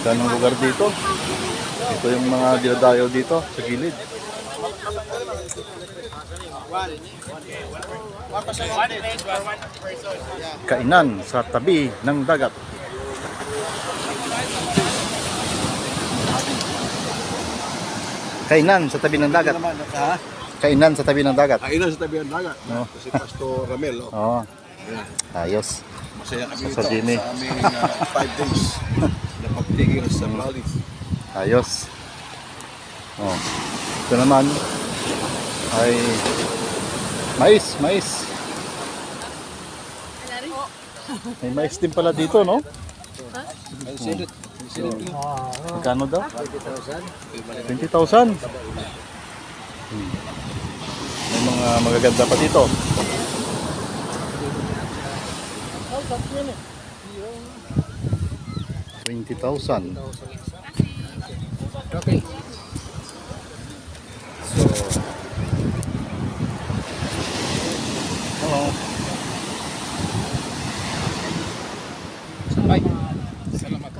Ganong lugar dito. Ito yung mga dinadayo dito sa gilid. Kainan sa tabi ng dagat. Kainan sa tabi ng dagat. Kainan sa tabi ng dagat. Kainan sa tabi ng dagat. No. Si Pastor Ramel. Oh. Oo. Ayan. Ayos. Masaya kami Sa dito Jimmy. sa aming 5 days na pagtigil sa Bali. Ayos. Oh. Ito naman ay mais. May mais din pala dito, no? Magkano daw? 20,000. May mga magaganda pa dito. $20,000. Okay. So, hello. Bye. Salamat.